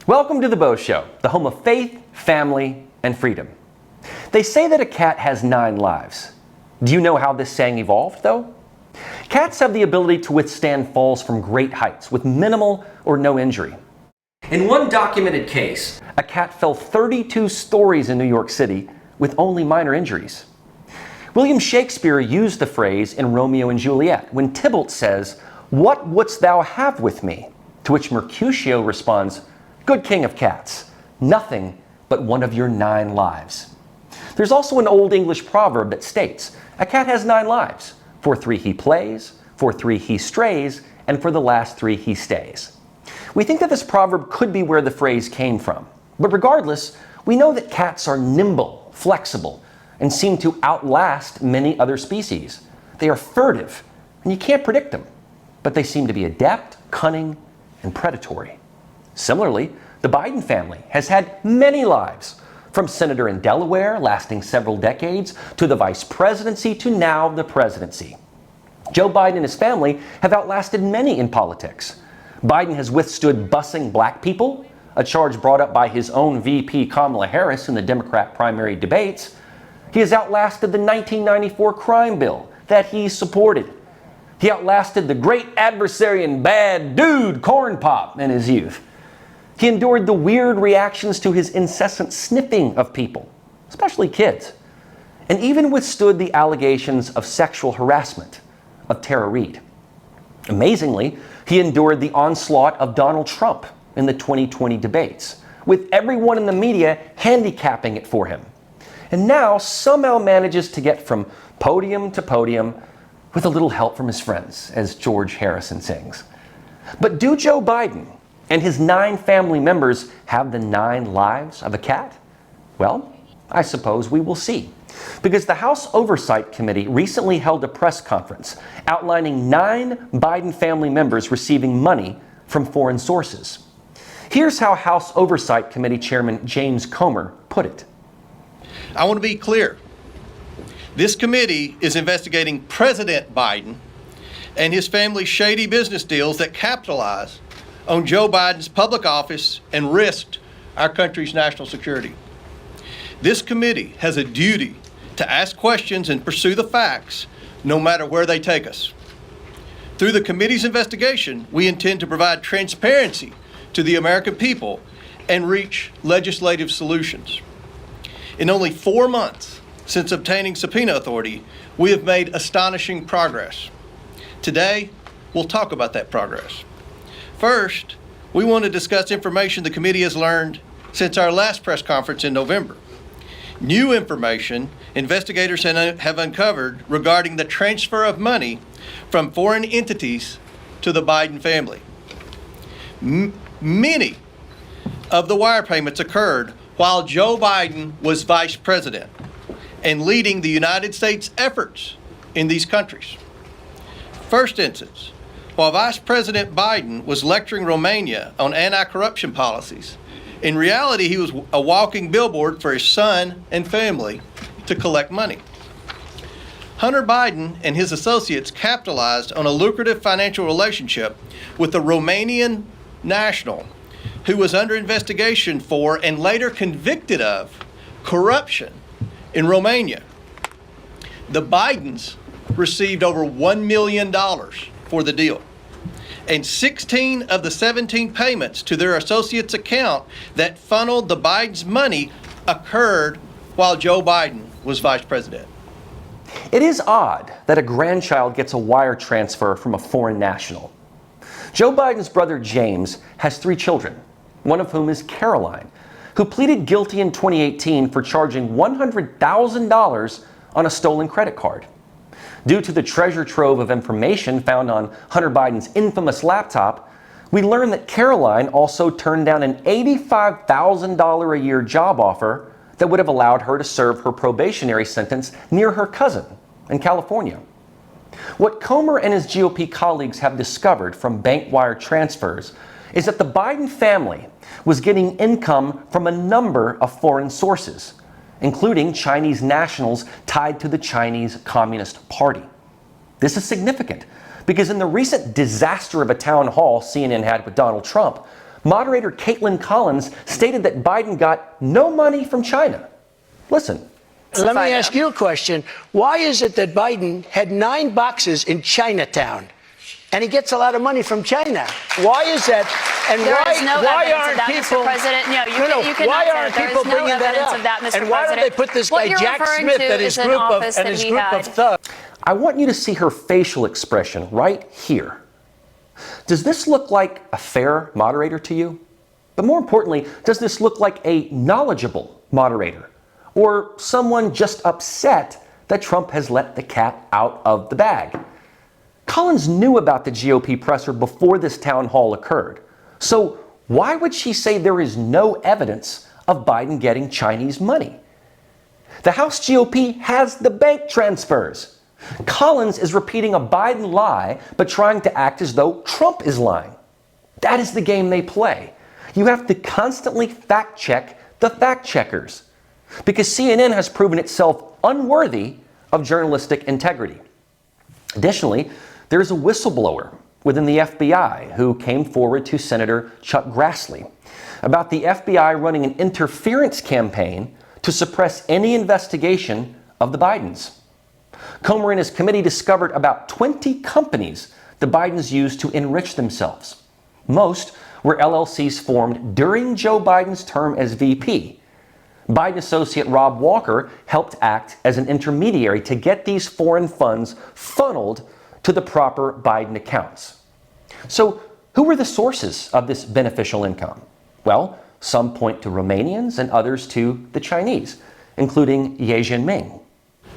Welcome to the Beau Show, the home of faith, family, and freedom. They say that a cat has 9 lives. Do you know how this saying evolved, though? Cats have the ability to withstand falls from great heights with minimal or no injury. In one documented case, a cat fell 32 stories in New York City with only minor injuries. William Shakespeare used the phrase in Romeo and Juliet when Tybalt says, "What wouldst thou have with me?" To which Mercutio responds, "Good king of cats, nothing but one of your 9 lives." There's also an old English proverb that states, "A cat has 9 lives. For 3 he plays, for 3 he strays, and for the last 3 he stays." We think that this proverb could be where the phrase came from. But regardless, we know that cats are nimble, flexible, and seem to outlast many other species. They are furtive, and you can't predict them, but they seem to be adept, cunning, and predatory. Similarly, the Biden family has had many lives, from senator in Delaware lasting several decades, to the vice presidency, to now the presidency. Joe Biden and his family have outlasted many in politics. Biden has withstood busing black people, a charge brought up by his own VP Kamala Harris in the Democrat primary debates. He has outlasted the 1994 crime bill that he supported. He outlasted the great adversary and bad dude Corn Pop in his youth. He endured the weird reactions to his incessant sniffing of people, especially kids, and even withstood the allegations of sexual harassment of Tara Reade. Amazingly, he endured the onslaught of Donald Trump in the 2020 debates, with everyone in the media handicapping it for him, and now somehow manages to get from podium to podium with a little help from his friends, as George Harrison sings. But do Joe Biden and his 9 family members have the 9 lives of a cat? Well, I suppose we will see. Because the House Oversight Committee recently held a press conference outlining 9 Biden family members receiving money from foreign sources. Here's how House Oversight Committee Chairman James Comer put it. I want to be clear. This committee is investigating President Biden and his family's shady business deals that capitalize on Joe Biden's public office and risked our country's national security. This committee has a duty to ask questions and pursue the facts, no matter where they take us. Through the committee's investigation, we intend to provide transparency to the American people and reach legislative solutions. In only 4 months since obtaining subpoena authority, we have made astonishing progress. Today, we'll talk about that progress. First, we want to discuss information the committee has learned since our last press conference in November. New information investigators have uncovered regarding the transfer of money from foreign entities to the Biden family. Many of the wire payments occurred while Joe Biden was vice president and leading the United States efforts in these countries. First instance, while Vice President Biden was lecturing Romania on anti-corruption policies, in reality he was a walking billboard for his son and family to collect money. Hunter Biden and his associates capitalized on a lucrative financial relationship with a Romanian national who was under investigation for and later convicted of corruption in Romania. The Bidens received over $1 million for the deal, and 16 of the 17 payments to their associates' account that funneled the Bidens' money occurred while Joe Biden was vice president. It is odd that a grandchild gets a wire transfer from a foreign national. Joe Biden's brother James has 3 children, one of whom is Caroline, who pleaded guilty in 2018 for charging $100,000 on a stolen credit card. Due to the treasure trove of information found on Hunter Biden's infamous laptop, we learned that Caroline also turned down an $85,000 a year job offer that would have allowed her to serve her probationary sentence near her cousin in California. What Comer and his GOP colleagues have discovered from bank wire transfers is that the Biden family was getting income from a number of foreign sources, including Chinese nationals tied to the Chinese Communist Party. This is significant because in the recent disaster of a town hall CNN had with Donald Trump, moderator Caitlin Collins stated that Biden got no money from China. Listen. Let me ask you a question. Why is it that Biden had 9 boxes in Chinatown and he gets a lot of money from China? Why is that? And why aren't people? Mr. President, no, why aren't people bringing that up? And why don't they put this guy Jack Smith and his group of thugs? I want you to see her facial expression right here. Does this look like a fair moderator to you? But more importantly, does this look like a knowledgeable moderator? Or someone just upset that Trump has let the cat out of the bag? Collins knew about the GOP presser before this town hall occurred. So why would she say there is no evidence of Biden getting Chinese money? The House GOP has the bank transfers. Collins is repeating a Biden lie, but trying to act as though Trump is lying. That is the game they play. You have to constantly fact check the fact checkers, because CNN has proven itself unworthy of journalistic integrity. Additionally, there is a whistleblower within the FBI who came forward to Senator Chuck Grassley about the FBI running an interference campaign to suppress any investigation of the Bidens. Comer and his committee discovered about 20 companies the Bidens used to enrich themselves. Most were LLCs formed during Joe Biden's term as VP. Biden associate Rob Walker helped act as an intermediary to get these foreign funds funneled to the proper Biden accounts. So, who were the sources of this beneficial income? Well, some point to Romanians and others to the Chinese, including Ye Jianming.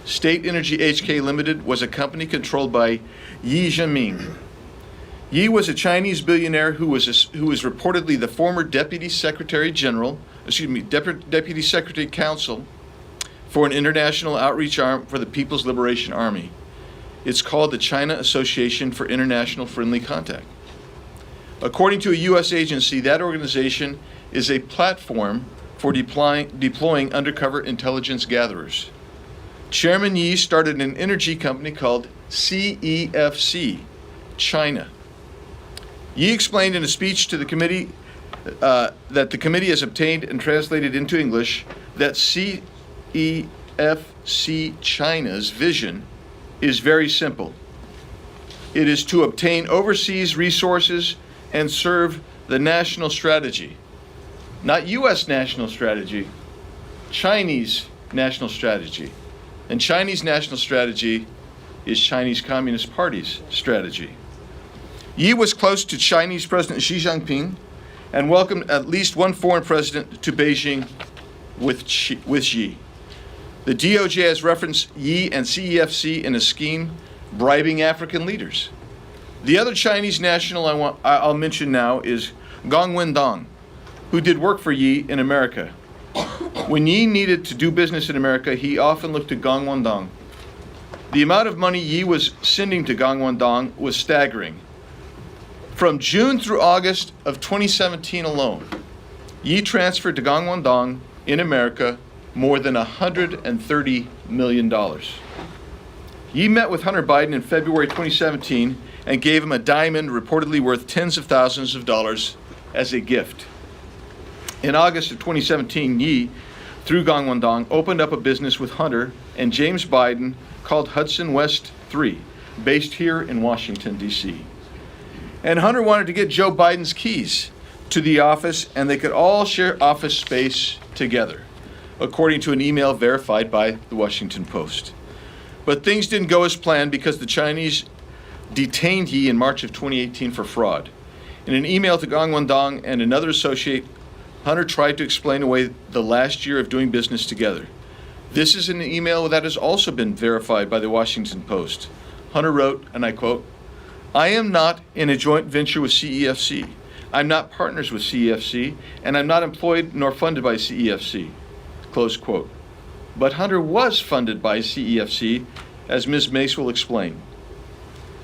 State Energy HK Limited was a company controlled by Ye Jianming. Ye was a Chinese billionaire who was reportedly the former Deputy Secretary Counsel for an international outreach arm for the People's Liberation Army. It's called the China Association for International Friendly Contact. According to a U.S. agency, that organization is a platform for deploying undercover intelligence gatherers. Chairman Ye started an energy company called CEFC, China. Ye explained in a speech to the committee that the committee has obtained and translated into English that CEFC China's vision is very simple. It is to obtain overseas resources and serve the national strategy. Not U.S. national strategy, Chinese national strategy. And Chinese national strategy is Chinese Communist Party's strategy. Ye was close to Chinese President Xi Jinping and welcomed at least one foreign president to Beijing with Xi. The DOJ has referenced Ye and CEFC in a scheme bribing African leaders. The other Chinese national I'll mention now is Gong Wendong, who did work for Ye in America. When Ye needed to do business in America, he often looked to Gong Wendong. The amount of money Ye was sending to Gong Wendong was staggering. From June through August of 2017 alone, Ye transferred to Gong Wendong in America more than $130 million. Ye met with Hunter Biden in February 2017 and gave him a diamond reportedly worth tens of thousands of dollars as a gift. In August of 2017, Ye, through Gong Wendong, opened up a business with Hunter and James Biden called Hudson West 3, based here in Washington, D.C. And Hunter wanted to get Joe Biden's keys to the office, and they could all share office space together, according to an email verified by the Washington Post. But things didn't go as planned because the Chinese detained Ye in March of 2018 for fraud. In an email to Gong Wendong and another associate, Hunter tried to explain away the last year of doing business together. This is an email that has also been verified by the Washington Post. Hunter wrote, and I quote, "I am not in a joint venture with CEFC. I'm not partners with CEFC, and I'm not employed nor funded by CEFC." Close quote. But Hunter was funded by CEFC, as Ms. Mace will explain.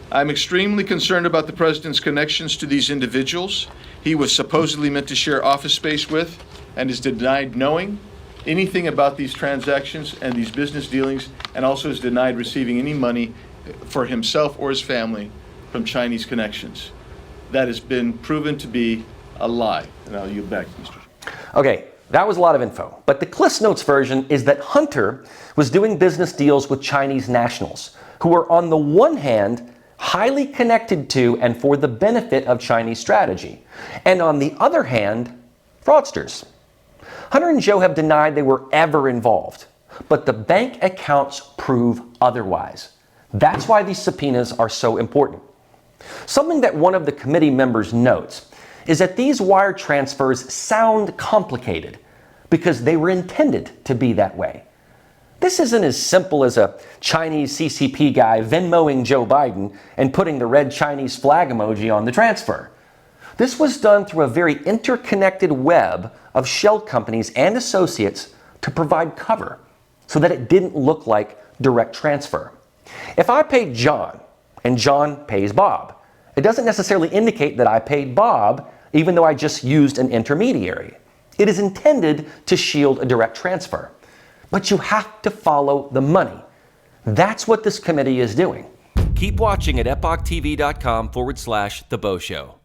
I'm extremely concerned about the president's connections to these individuals he was supposedly meant to share office space with, and is denied knowing anything about these transactions and these business dealings, and also is denied receiving any money for himself or his family from Chinese connections. That has been proven to be a lie. And I'll yield back, Mr. Okay, that was a lot of info. But the Cliff Notes version is that Hunter was doing business deals with Chinese nationals who were, on the one hand, highly connected to and for the benefit of Chinese strategy, and on the other hand, fraudsters. Hunter and Joe have denied they were ever involved, but the bank accounts prove otherwise. That's why these subpoenas are so important. Something that one of the committee members notes is that these wire transfers sound complicated because they were intended to be that way. This isn't as simple as a Chinese CCP guy Venmoing Joe Biden and putting the red Chinese flag emoji on the transfer. This was done through a very interconnected web of shell companies and associates to provide cover so that it didn't look like direct transfer. If I paid John and John pays Bob, it doesn't necessarily indicate that I paid Bob, even though I just used an intermediary. It is intended to shield a direct transfer. But you have to follow the money. That's what this committee is doing. Keep watching at epochtv.com/The Beau Show.